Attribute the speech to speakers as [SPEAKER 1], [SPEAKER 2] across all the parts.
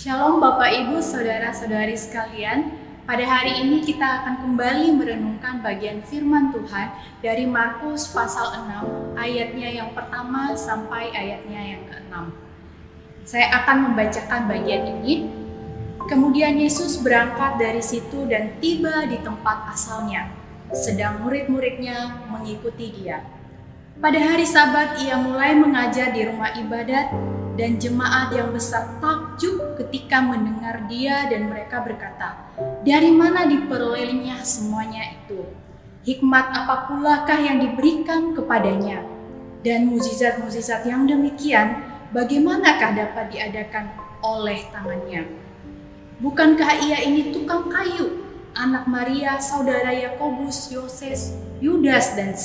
[SPEAKER 1] Shalom Bapak Ibu, Saudara-saudari sekalian. Pada hari ini kita akan kembali merenungkan bagian firman Tuhan dari Markus pasal 6 ayatnya yang pertama sampai ayatnya yang ke-6. Saya akan membacakan bagian ini. Kemudian Yesus berangkat dari situ dan tiba di tempat asalnya, sedang murid-muridnya mengikuti dia. Pada hari Sabat ia mulai mengajar di rumah ibadat, dan jemaat yang besar takjub ketika mendengar dia, dan mereka berkata, "Dari mana diperolehnya semuanya itu? Hikmat apa pulakah yang diberikan kepadanya? Dan mukjizat-mukjizat yang demikian, bagaimanakah dapat diadakan oleh tangannya? Bukankah ia ini tukang kayu, anak Maria, saudara Yakobus, Yoses, Yudas, dan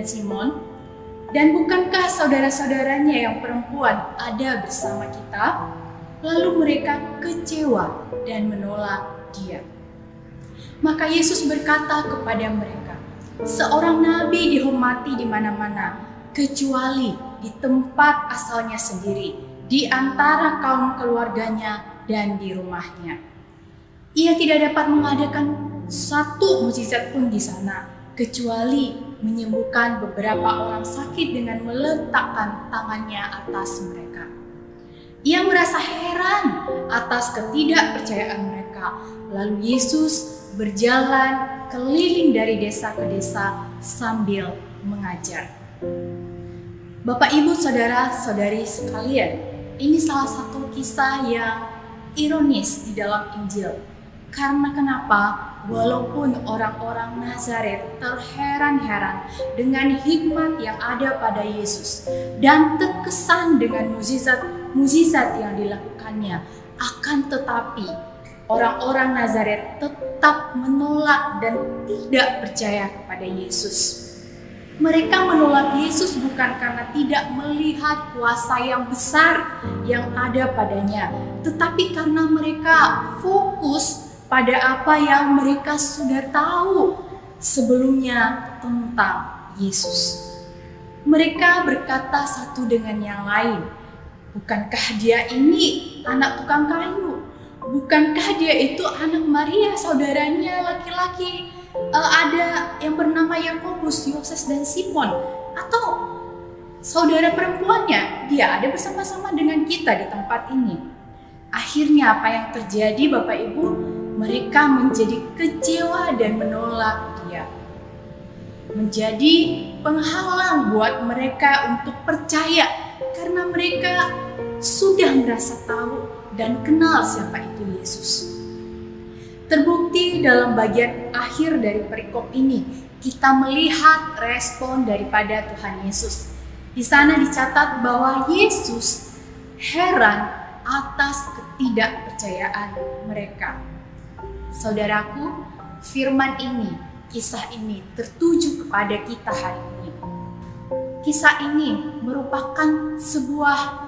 [SPEAKER 1] Simon? Dan bukankah saudara-saudaranya yang perempuan ada bersama kita?" Lalu mereka kecewa dan menolak dia. Maka Yesus berkata kepada mereka, "Seorang nabi dihormati di mana-mana, kecuali di tempat asalnya sendiri, di antara kaum keluarganya dan di rumahnya. Ia tidak dapat mengadakan satu mukjizat pun di sana, kecuali menyembuhkan beberapa orang sakit dengan meletakkan tangannya atas mereka." Ia merasa heran atas ketidakpercayaan mereka. Lalu Yesus berjalan keliling dari desa ke desa sambil mengajar. Bapak, Ibu, Saudara-saudari sekalian, ini salah satu kisah yang ironis di dalam Injil. Karena kenapa? Walaupun orang-orang Nazaret terheran-heran dengan hikmat yang ada pada Yesus dan terkesan dengan mukjizat yang dilakukannya, akan tetapi orang-orang Nazaret tetap menolak dan tidak percaya kepada Yesus. Mereka menolak Yesus bukan karena tidak melihat kuasa yang besar yang ada padanya, tetapi karena mereka fokus pada apa yang mereka sudah tahu sebelumnya tentang Yesus. Mereka berkata satu dengan yang lain, "Bukankah dia ini anak tukang kayu? Bukankah dia itu anak Maria, saudaranya laki-laki? Ada yang bernama Yakobus, Yoses, dan Simon? Atau saudara perempuannya, dia ada bersama-sama dengan kita di tempat ini?" Akhirnya apa yang terjadi, Bapak Ibu? Mereka menjadi kecewa dan menolak dia. Menjadi penghalang buat mereka untuk percaya karena mereka sudah merasa tahu dan kenal siapa itu Yesus. Terbukti dalam bagian akhir dari perikop ini, kita melihat respon daripada Tuhan Yesus. Di sana dicatat bahwa Yesus heran atas ketidakpercayaan mereka. Saudaraku, firman ini, kisah ini tertuju kepada kita hari ini. Kisah ini merupakan sebuah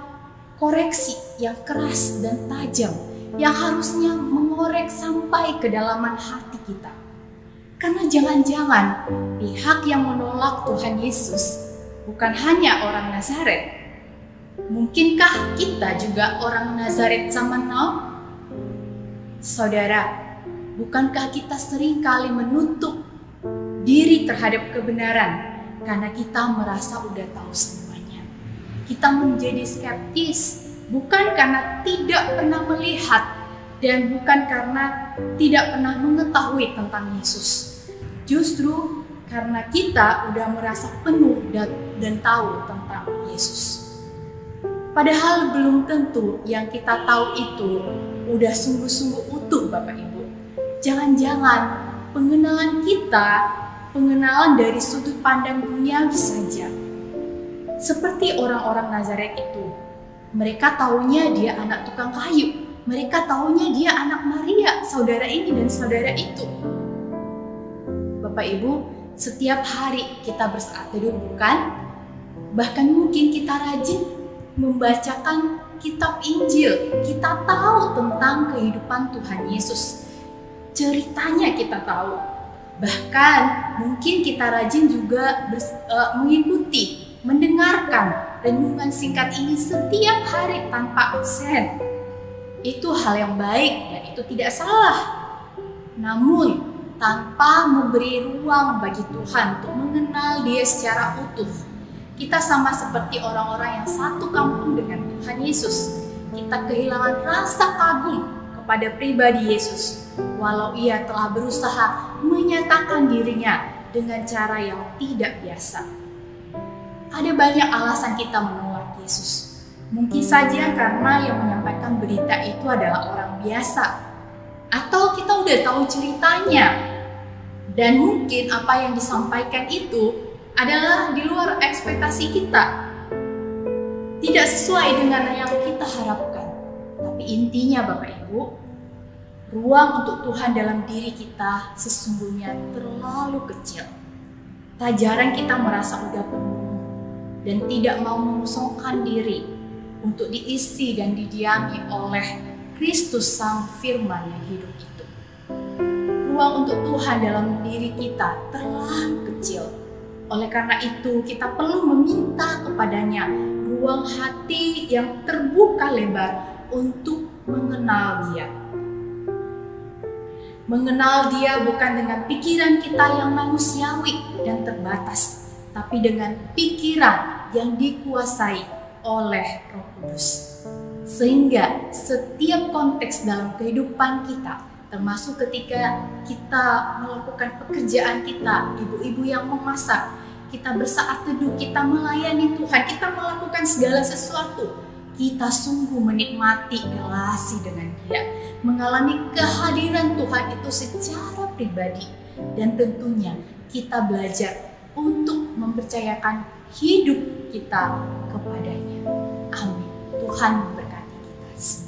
[SPEAKER 1] koreksi yang keras dan tajam yang harusnya mengorek sampai kedalaman hati kita. Karena jangan-jangan pihak yang menolak Tuhan Yesus bukan hanya orang Nazaret. Mungkinkah kita juga orang Nazaret zaman now? Saudara, bukankah kita sering kali menutup diri terhadap kebenaran karena kita merasa udah tahu semuanya? Kita menjadi skeptis bukan karena tidak pernah melihat dan bukan karena tidak pernah mengetahui tentang Yesus. Justru karena kita udah merasa penuh dan tahu tentang Yesus. Padahal belum tentu yang kita tahu itu udah sungguh-sungguh utuh, Bapak Ibu. Jangan-jangan pengenalan kita, pengenalan dari sudut pandang duniawi saja. Seperti orang-orang Nazaret itu. Mereka taunya dia anak tukang kayu. Mereka taunya dia anak Maria, saudara ini dan saudara itu. Bapak Ibu, setiap hari kita bersaat teduh bukan? Bahkan mungkin kita rajin membacakan kitab Injil. Kita tahu tentang kehidupan Tuhan Yesus. Ceritanya kita tahu. Bahkan mungkin kita rajin juga mengikuti, mendengarkan renungan singkat ini setiap hari tanpa absen. Itu hal yang baik dan itu tidak salah. Namun, tanpa memberi ruang bagi Tuhan untuk mengenal Dia secara utuh, kita sama seperti orang-orang yang satu kampung dengan Tuhan Yesus. Kita kehilangan rasa kagum kepada pribadi Yesus, walau Ia telah berusaha menyatakan dirinya dengan cara yang tidak biasa. Ada banyak alasan kita menolak Yesus. Mungkin saja karena yang menyampaikan berita itu adalah orang biasa, atau kita udah tahu ceritanya, dan mungkin apa yang disampaikan itu adalah di luar ekspektasi kita, tidak sesuai dengan yang kita harapkan. Tapi intinya Bapak Ibu, ruang untuk Tuhan dalam diri kita sesungguhnya terlalu kecil. Tak jarang kita merasa udah penuh dan tidak mau mengosongkan diri untuk diisi dan didiami oleh Kristus Sang Firman yang hidup itu. Ruang untuk Tuhan dalam diri kita terlalu kecil. Oleh karena itu, kita perlu meminta kepadanya ruang hati yang terbuka lebar untuk mengenal Dia. Mengenal Dia bukan dengan pikiran kita yang manusiawi dan terbatas, tapi dengan pikiran yang dikuasai oleh Roh Kudus. Sehingga setiap konteks dalam kehidupan kita, termasuk ketika kita melakukan pekerjaan kita, ibu-ibu yang memasak, kita bersaat teduh, kita melayani Tuhan, kita melakukan segala sesuatu, kita sungguh menikmati relasi dengan Dia, mengalami kehadiran Tuhan itu secara pribadi, dan tentunya kita belajar untuk mempercayakan hidup kita kepadanya. Amin. Tuhan memberkati kita semua.